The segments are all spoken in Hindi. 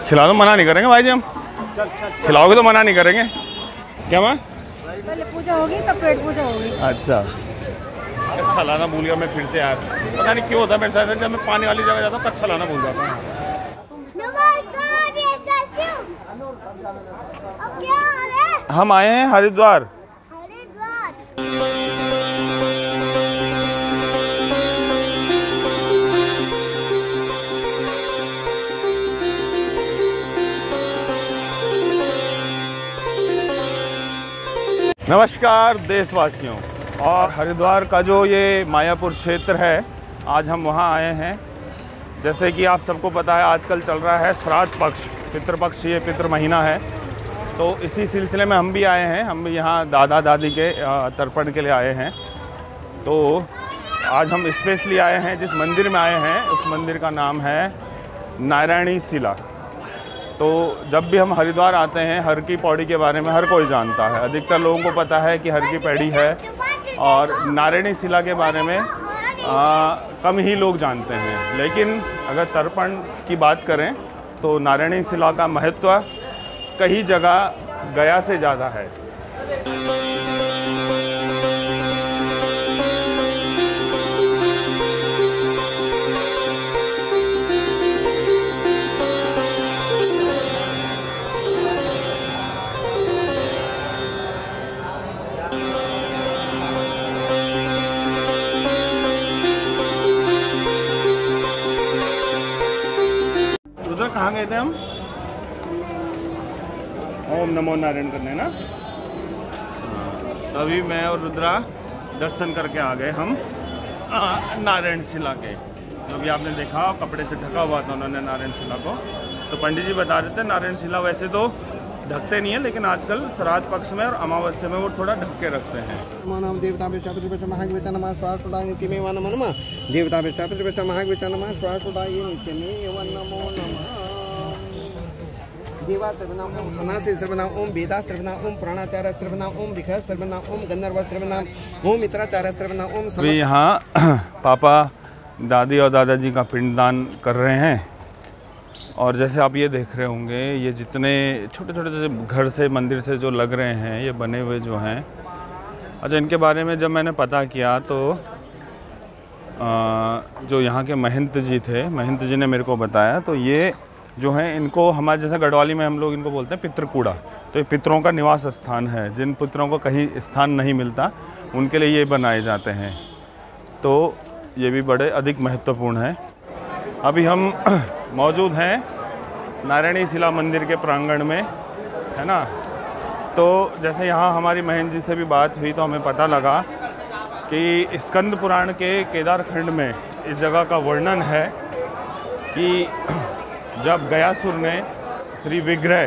खिला दो, मना नहीं करेंगे भाई जी हम। खिलाओगे तो मना नहीं करेंगे। क्या माँ? पहले पूजा होगी तब पेट पूजा होगी। अच्छा लाना भूल गया मैं फिर से यार, पता नहीं क्यों होता है मेरे साथ, जब मैं पानी वाली जगह जाता हूँ अच्छा लाना भूल जाता हूँ। हम आए हैं हरिद्वार। नमस्कार देशवासियों, और हरिद्वार का जो ये मायापुर क्षेत्र है, आज हम वहाँ आए हैं। जैसे कि आप सबको पता है आजकल चल रहा है श्राद्ध पक्ष, पितृपक्ष, ये पितृ महीना है। तो इसी सिलसिले में हम भी आए हैं। हम भी यहाँ दादा दादी के तर्पण के लिए आए हैं। तो आज हम स्पेशली आए हैं, जिस मंदिर में आए हैं उस मंदिर का नाम है नारायणी शिला। तो जब भी हम हरिद्वार आते हैं, हर की पौड़ी के बारे में हर कोई जानता है। अधिकतर लोगों को पता है कि हर की पौड़ी है, और नारायणी शिला के बारे में कम ही लोग जानते हैं। लेकिन अगर तर्पण की बात करें तो नारायणी शिला का महत्व कई जगह गया से ज़्यादा है। रुद्रा कहाँ गए थे हम? ओम नमो नारायण करने ना। तो अभी मैं और रुद्रा दर्शन करके आ गए हम नारायण शिला के। जो भी आपने देखा कपड़े से ढका हुआ था उन्होंने नारायण शिला को। तो पंडित जी बता रहे थे नारायण शिला वैसे तो ढकते नहीं है, लेकिन आजकल श्राद्ध पक्ष में और अमावस्या में वो थोड़ा ढक के रखते हैं। देवता देवा सर्वनाम ओम सनासी सर्वनाम ओम वेदा सर्वनाम ओम प्राणाचार्य सर्वनाम ओम दिखा सर्वनाम ओम गंधर्व सर्वनाम ओम मित्राचार्य सर्वनाम ओम। अभी यहाँ पापा दादी और दादाजी का पिंडदान कर रहे हैं। और जैसे आप ये देख रहे होंगे, ये जितने छोटे छोटे से घर से मंदिर से जो लग रहे हैं, ये बने हुए जो हैं। अच्छा, इनके बारे में जब मैंने पता किया तो जो यहाँ के महंत जी थे, महंत जी ने मेरे को बताया। तो ये जो है, इनको हमारे जैसे गढ़वाली में हम लोग इनको बोलते हैं पितृकूड़ा। तो ये पितरों का निवास स्थान है। जिन पितरों को कहीं स्थान नहीं मिलता उनके लिए ये बनाए जाते हैं। तो ये भी बड़े अधिक महत्वपूर्ण है। अभी हम मौजूद हैं नारायणी शिला मंदिर के प्रांगण में, है ना। तो जैसे यहाँ हमारी महंत जी से भी बात हुई तो हमें पता लगा कि स्कंद पुराण के केदारखंड में इस जगह का वर्णन है कि जब गयासुर ने श्री विग्रह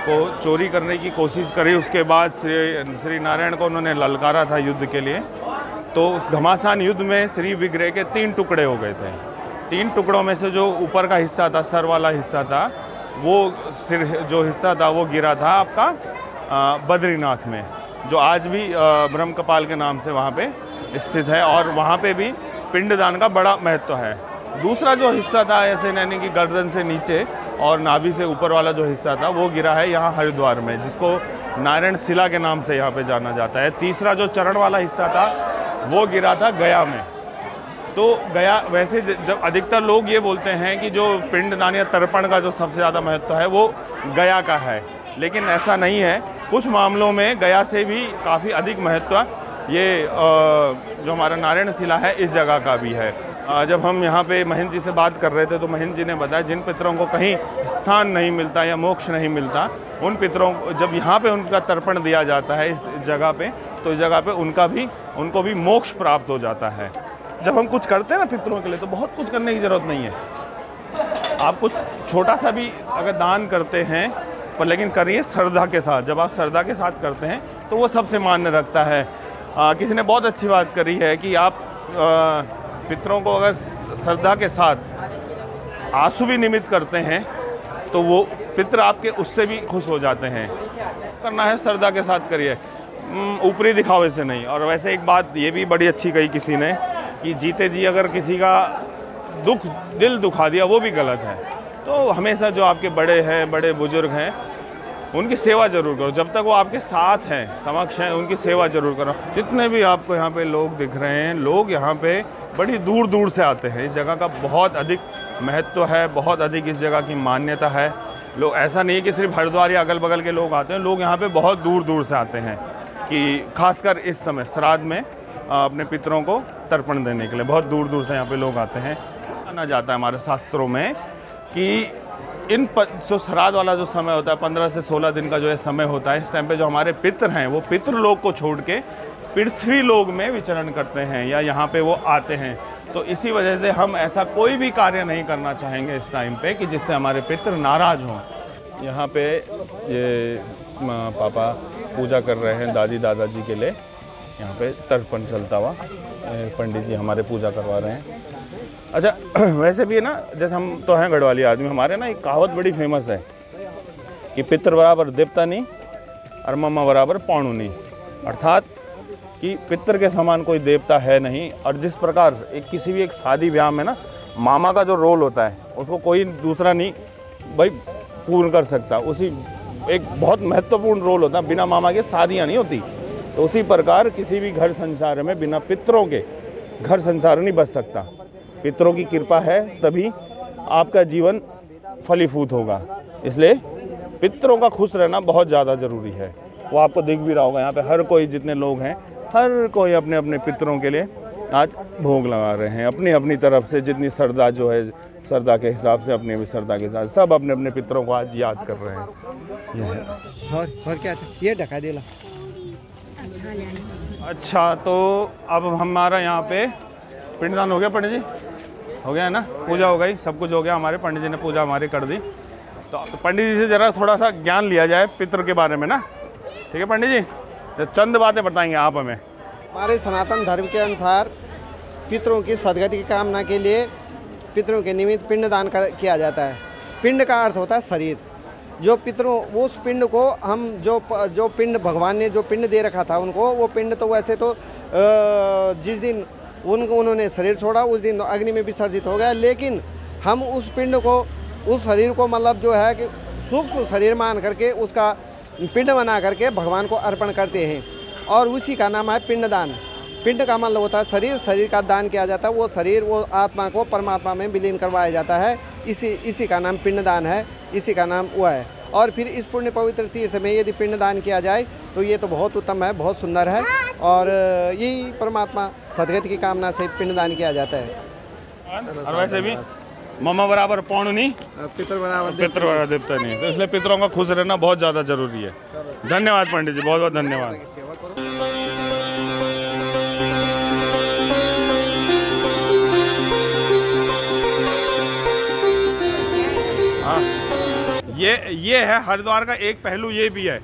को चोरी करने की कोशिश करी, उसके बाद श्री नारायण को उन्होंने ललकारा था युद्ध के लिए। तो उस घमासान युद्ध में श्री विग्रह के 3 टुकड़े हो गए थे। 3 टुकड़ों में से जो ऊपर का हिस्सा था, सर वाला हिस्सा था, वो सिर जो हिस्सा था वो गिरा था आपका बद्रीनाथ में, जो आज भी ब्रह्मकपाल के नाम से वहाँ पे स्थित है। और वहाँ पे भी पिंडदान का बड़ा महत्व है। दूसरा जो हिस्सा था, ऐसे यानी कि गर्दन से नीचे और नाभि से ऊपर वाला जो हिस्सा था, वो गिरा है यहाँ हरिद्वार में, जिसको नारायण शिला के नाम से यहाँ पे जाना जाता है। तीसरा जो चरण वाला हिस्सा था वो गिरा था गया में। तो गया, वैसे जब अधिकतर लोग ये बोलते हैं कि जो पिंडदान या तर्पण का जो सबसे ज़्यादा महत्व है वो गया का है, लेकिन ऐसा नहीं है। कुछ मामलों में गया से भी काफ़ी अधिक महत्व ये जो हमारा नारायण शिला है इस जगह का भी है। जब हम यहाँ पे महंत जी से बात कर रहे थे तो महंत जी ने बताया जिन पितरों को कहीं स्थान नहीं मिलता या मोक्ष नहीं मिलता, उन पितरों को जब यहाँ पे उनका तर्पण दिया जाता है इस जगह पे, तो इस जगह पे उनको भी मोक्ष प्राप्त हो जाता है। जब हम कुछ करते हैं ना पितरों के लिए, तो बहुत कुछ करने की ज़रूरत नहीं है। आप कुछ छोटा सा भी अगर दान करते हैं, पर लेकिन करिए श्रद्धा के साथ। जब आप श्रद्धा के साथ करते हैं तो वो सबसे मान्य रखता है। किसी ने बहुत अच्छी बात करी है कि आप पितरों को अगर श्रद्धा के साथ आंसू भी निमित्त करते हैं तो वो पितर आपके उससे भी खुश हो जाते हैं। करना है श्रद्धा के साथ करिए, ऊपरी दिखावे से नहीं। और वैसे एक बात ये भी बड़ी अच्छी कही किसी ने कि जीते जी अगर किसी का दिल दुखा दिया वो भी गलत है। तो हमेशा जो आपके बड़े हैं, बड़े बुजुर्ग हैं, उनकी सेवा जरूर करो। जब तक वो आपके साथ हैं, समक्ष हैं, उनकी सेवा जरूर करो। जितने भी आपको यहाँ पे लोग दिख रहे हैं, लोग यहाँ पे बड़ी दूर दूर से आते हैं। इस जगह का बहुत अधिक महत्व है, बहुत अधिक इस जगह की मान्यता है। लोग, ऐसा नहीं है कि सिर्फ हरिद्वार या अगल बगल के लोग आते हैं, लोग यहाँ पे बहुत दूर दूर से आते हैं कि खासकर इस समय श्राद्ध में अपने पितरों को तर्पण देने के लिए बहुत दूर दूर से यहाँ पे लोग आते हैं। माना जाता है हमारे शास्त्रों में कि जो श्राद्ध वाला जो समय होता है, 15 से 16 दिन का जो है समय होता है, इस टाइम पे जो हमारे पितर हैं वो पितृलोक को छोड़ के पृथ्वी लोक में विचरण करते हैं या यहाँ पे वो आते हैं। तो इसी वजह से हम ऐसा कोई भी कार्य नहीं करना चाहेंगे इस टाइम पे कि जिससे हमारे पितर नाराज हों। यहाँ पे ये पापा पूजा कर रहे हैं दादी दादाजी के लिए। यहाँ पे तर्पण चलता हुआ पंडित जी हमारे पूजा करवा रहे हैं। अच्छा वैसे भी है ना, जैसे हम तो हैं गढ़वाली आदमी, हमारे ना एक कहावत बड़ी फेमस है कि पितर बराबर देवता नहीं और मम्मा बराबर पौणु नहीं। अर्थात कि पितर के समान कोई देवता है नहीं। और जिस प्रकार किसी भी एक शादी ब्याह में ना मामा का जो रोल होता है उसको कोई दूसरा नहीं भाई पूर्ण कर सकता, उसी एक बहुत महत्वपूर्ण रोल होता है। बिना मामा के शादियाँ नहीं होती। तो उसी प्रकार किसी भी घर संसार में बिना पितरों के घर संसार नहीं बच सकता। पितरों की कृपा है तभी आपका जीवन फलीभूत होगा। इसलिए पितरों का खुश रहना बहुत ज़्यादा ज़रूरी है। वो आपको दिख भी रहा होगा, यहाँ पे हर कोई, जितने लोग हैं, हर कोई अपने अपने पितरों के लिए आज भोग लगा रहे हैं। अपनी अपनी तरफ से जितनी श्रद्धा जो है, श्रद्धा के हिसाब से, अपनी भी श्रद्धा के साथ सब अपने अपने पितरों को आज याद कर रहे हैं। ये है। और क्या ये ढका देला। अच्छा, तो अब हमारा यहाँ पे पिंडदान हो गया पंडित जी? हो गया है ना, पूजा हो गई, सब कुछ हो गया। हमारे पंडित जी ने पूजा हमारी कर दी। तो पंडित जी से ज़रा थोड़ा सा ज्ञान लिया जाए पितर के बारे में ना। ठीक है पंडित जी, तो चंद बातें बताएंगे आप हमें। हमारे सनातन धर्म के अनुसार पितरों की सदगति की कामना के लिए पितरों के निमित्त पिंडदान किया जाता है। पिंड का अर्थ होता है शरीर। जो पितरों, उस पिंड को हम जो पिंड भगवान ने जो पिंड दे रखा था उनको, वो पिंड तो वैसे तो जिस दिन उन्होंने शरीर छोड़ा उस दिन अग्नि में विसर्जित हो गया। लेकिन हम उस पिंड को, उस शरीर को मतलब जो है कि सूक्ष्म शरीर मान करके उसका पिंड बना करके भगवान को अर्पण करते हैं और उसी का नाम है पिंडदान। पिंड का मतलब होता है शरीर, शरीर का दान किया जाता है। वो शरीर, वो आत्मा को परमात्मा में विलीन करवाया जाता है। इसी का नाम पिंडदान है, इसी का नाम वो है। और फिर इस पुण्य पवित्र तीर्थ में यदि पिंडदान किया जाए तो ये तो बहुत उत्तम है, बहुत सुंदर है। और यही परमात्मा सदगति की कामना से पिंडदान किया जाता है। और वैसे भी मम्मा बराबर पौण नहीं, पितर बराबर देवता नहीं। तो इसलिए पितरों का खुश रहना बहुत ज़्यादा जरूरी है। धन्यवाद पंडित जी, बहुत बहुत धन्यवाद। हाँ, ये है हरिद्वार का एक पहलू, ये भी है।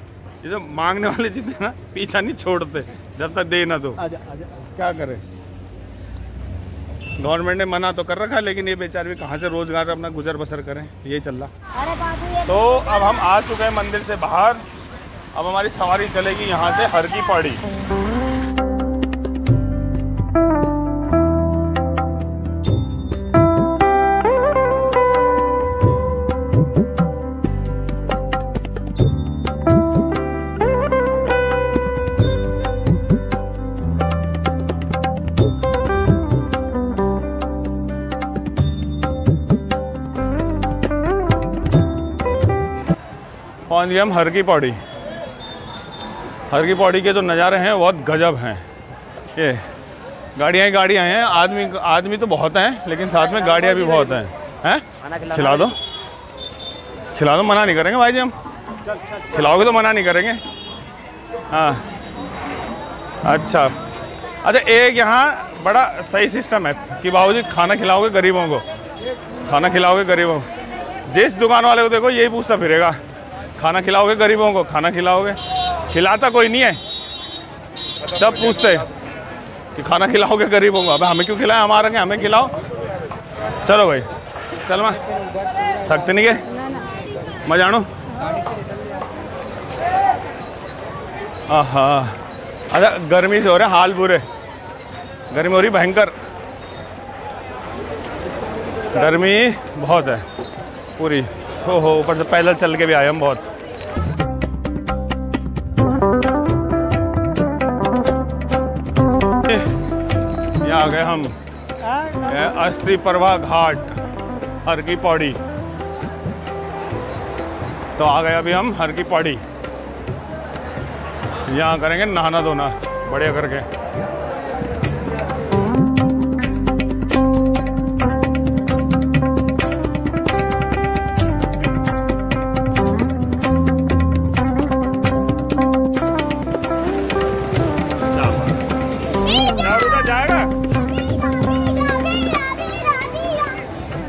ये जो मांगने वाले जितने ना पीछा नहीं छोड़ते जब तक दे ना दो। क्या करें, गवर्नमेंट ने मना तो कर रखा है, लेकिन ये बेचारे भी कहाँ से रोजगार अपना गुजर बसर करें, ये चल रहा। तो अब हम आ चुके हैं मंदिर से बाहर। अब हमारी सवारी चलेगी यहाँ से हर की पौड़ी। पहुंच गए हम हर की पौड़ी। हर की पौड़ी के जो नज़ारे हैं बहुत गजब हैं। ये गाड़ियाँ हैं, आदमी तो बहुत हैं, लेकिन साथ में गाड़ियाँ भी बहुत हैं। खिला दो, मना नहीं करेंगे भाई जी, हम खिलाओगे तो मना नहीं करेंगे। हाँ अच्छा, एक यहाँ बड़ा सही सिस्टम है कि बाबूजी खाना खिलाओगे गरीबों को, खाना खिलाओगे गरीबों को। जिस दुकान वाले को देखो यही पूछता फिरेगा, खाना खिलाओगे गरीबों को, खाना खिलाओगे। खिलाता कोई नहीं है, सब पूछते कि खाना खिलाओगे गरीबों को। अब हमें क्यों खिलाए, हमारा क्या, हमें खिलाओ। चलो भाई, चल मैं थकते नहीं गए, मैं जानू। हाँ अच्छा, गर्मी से हो रहे हाल बुरे, गर्मी हो रही भयंकर, गर्मी बहुत है। पूरी। हो ऊपर से पैदल चल के भी आए हम बहुत। यहाँ आ गए हम अस्थि प्रभा घाट, हर की पौड़ी। तो आ गए अभी हम हर की पौड़ी। यहाँ करेंगे नहाना धोना बढ़िया करके।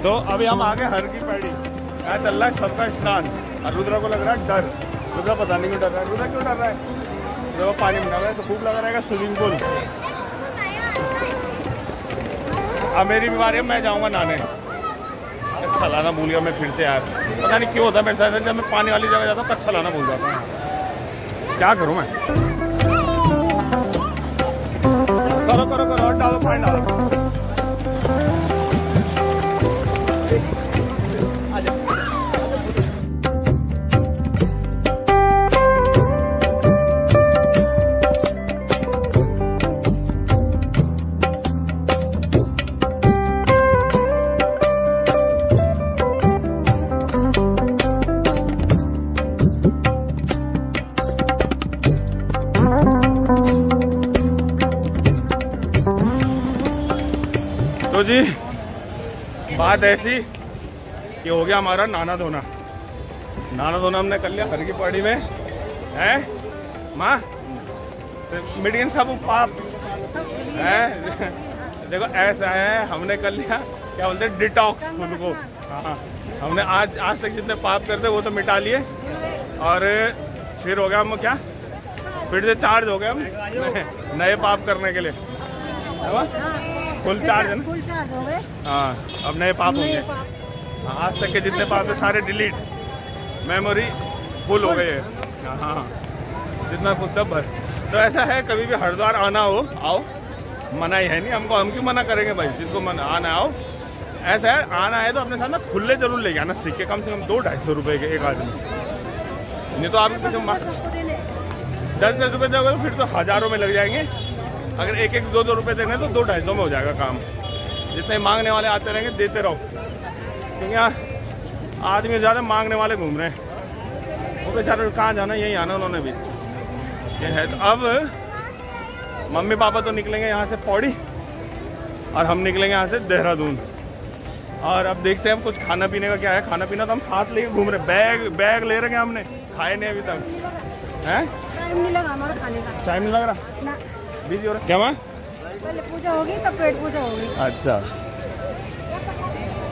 तो अभी हम आगे हर की पौड़ी, यहाँ चल रहा है सबका स्नान। और रुद्रा को लग रहा है डर। रुद्रा पता नहीं क्यों डर रहा है। रुद्रा क्यों डर रहा है? देखो पानी में डाला है, खूब लगा रहेगा स्विमिंग पूल। अब मेरी बीमारी है, मैं जाऊँगा नहाने। अच्छा लाना भूल गया मैं फिर से यार, पता नहीं क्यों होता है मेरे साथ। जब मैं पानी वाली जगह जाता हूँ अच्छा लाना भूल जाता हूँ। क्या करूँ मैं? करो करो करो और डालो पानी डालो। तो जी बात ऐसी कि हो गया हमारा नहाना धोना। नहाना धोना हमने कर लिया हर की पौड़ी में, है माँ मिट गए सब पाप है। देखो ऐसा है, हमने कर लिया क्या बोलते हैं डिटॉक्स खुद को। हाँ हमने आज तक जितने पाप करते वो तो मिटा लिए। और फिर हो गया हम क्या, फिर से चार्ज हो गए हम नए पाप करने के लिए। फुल चार्ज है ना? फुल चार्ज हो गए। हाँ अब नए पाप होंगे। आज तक के जितने पाप थे सारे डिलीट, मेमोरी फुल हो गई है। हाँ जितना कुछ तब भर। तो ऐसा है कभी भी हरिद्वार आना हो आओ, मना ही है नहीं हमको। हम क्यों मना करेंगे भाई, जिसको मना आना आओ। ऐसा है आना है तो अपने साथ ना खुले जरूर लेके आना, सिक्के कम से कम 200-250 रुपये के एक आदमी। नहीं तो आपके पीछे 10-10 रुपये दोगे तो फिर तो हज़ारों में लग जाएंगे। अगर 1-2 रुपये देने तो 200-250 में हो जाएगा काम। जितने मांगने वाले आते रहेंगे देते रहो, क्योंकि यहाँ आदमी ज़्यादा मांगने वाले घूम रहे हैं। वो बेचारे कहाँ जाना, यहीं आना उन्होंने भी। ये है तो अब मम्मी पापा तो निकलेंगे यहाँ से पौड़ी और हम निकलेंगे यहाँ से देहरादून। और अब देखते हैं हम कुछ खाना पीने का क्या है। खाना पीना तो हम साथ लेके घूम रहे, बैग ले रहे हैं हमने, खाए नहीं अभी तक। हैं टाइम नहीं लगा हमारा खाने का। टाइम नहीं लग रहा ना, बिजी हो रहा क्या वहाँ? पहले पूजा होगी तब पेट पूजा होगी। अच्छा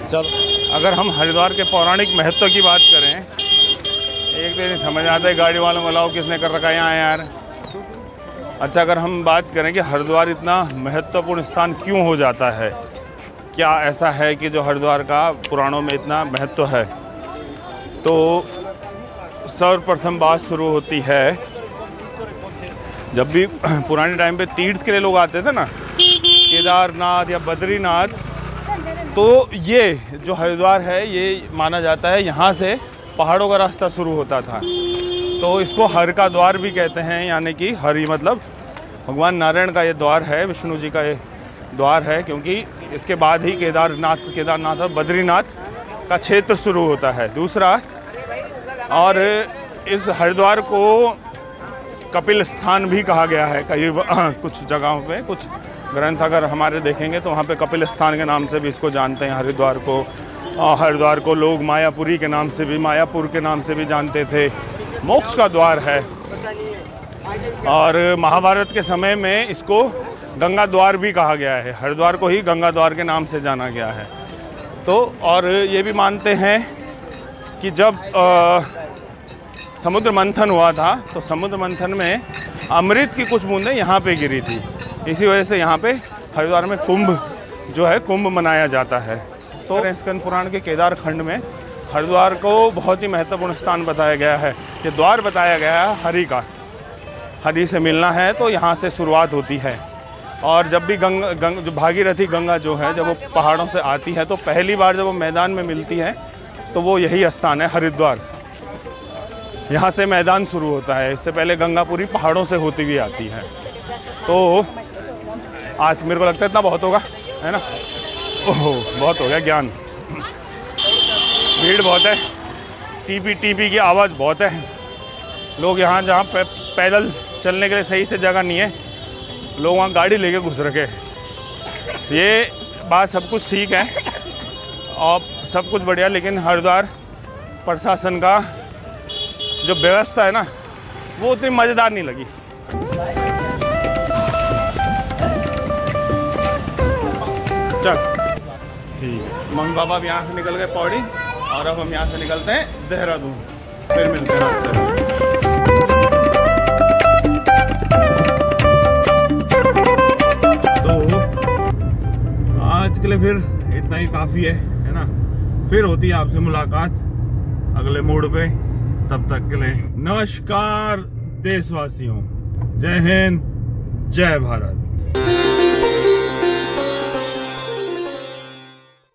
चलो, अगर हम हरिद्वार के पौराणिक महत्व की बात करें, एक तो नहीं समझ आता है गाड़ी वालों को लाओ किसने कर रखा है यहाँ यार। अच्छा अगर हम बात करें कि हरिद्वार इतना महत्वपूर्ण स्थान क्यों हो जाता है, क्या ऐसा है कि जो हरिद्वार का पुराणों में इतना महत्व है, तो सर्वप्रथम बात शुरू होती है जब भी पुराने टाइम पे तीर्थ के लिए लोग आते थे ना, केदारनाथ या बद्रीनाथ, तो ये जो हरिद्वार है ये माना जाता है यहाँ से पहाड़ों का रास्ता शुरू होता था। तो इसको हर का द्वार भी कहते हैं, यानी कि हरि मतलब भगवान नारायण का ये द्वार है, विष्णु जी का ये द्वार है, क्योंकि इसके बाद ही केदारनाथ और बद्रीनाथ का क्षेत्र शुरू होता है। दूसरा, और इस हरिद्वार को कपिल स्थान भी कहा गया है कई कुछ जगहों पे। कुछ ग्रंथ अगर हमारे देखेंगे तो वहाँ पे कपिल स्थान के नाम से भी इसको जानते हैं हरिद्वार को। हरिद्वार को लोग मायापुरी के नाम से भी, मायापुर के नाम से भी जानते थे। मोक्ष का द्वार है। और महाभारत के समय में इसको गंगा द्वार भी कहा गया है। हरिद्वार को ही गंगा द्वार के नाम से जाना गया है। तो और ये भी मानते हैं कि जब समुद्र मंथन हुआ था तो समुद्र मंथन में अमृत की कुछ बूंदें यहाँ पे गिरी थी। इसी वजह से यहाँ पे हरिद्वार में कुंभ जो है कुंभ मनाया जाता है। तो स्कंद पुराण के केदार खंड में हरिद्वार को बहुत ही महत्वपूर्ण स्थान बताया गया है। ये द्वार बताया गया है हरि का, हरि से मिलना है तो यहाँ से शुरुआत होती है। और जब भी जो भागीरथी गंगा जो है जब वो पहाड़ों से आती है तो पहली बार जब वो मैदान में मिलती है तो वो यही स्थान है, हरिद्वार। यहाँ से मैदान शुरू होता है, इससे पहले गंगापुरी पहाड़ों से होती हुई आती है। तो आज मेरे को लगता है इतना बहुत होगा, है ना? ओहो, बहुत हो गया ज्ञान। भीड़ बहुत है, टीपी की आवाज़ बहुत है। लोग यहाँ जहाँ पैदल चलने के लिए सही से जगह नहीं है, लोग वहाँ गाड़ी लेके घुस रखे। ये बात सब कुछ ठीक है और सब कुछ बढ़िया, लेकिन हरिद्वार प्रशासन का जो व्यवस्था है ना, वो उतनी मज़ेदार नहीं लगी। चल ठीक है, मम्मी पापा अब यहाँ से निकल गए पौड़ी, और अब हम यहाँ से निकलते हैं देहरादून। फिर मिलते हैं रास्ते में। तो आज के लिए फिर इतना ही काफ़ी है ना? फिर होती है आपसे मुलाकात अगले मोड़ पे। तब तक के लिए नमस्कार देशवासियों, जय हिंद, जय भारत।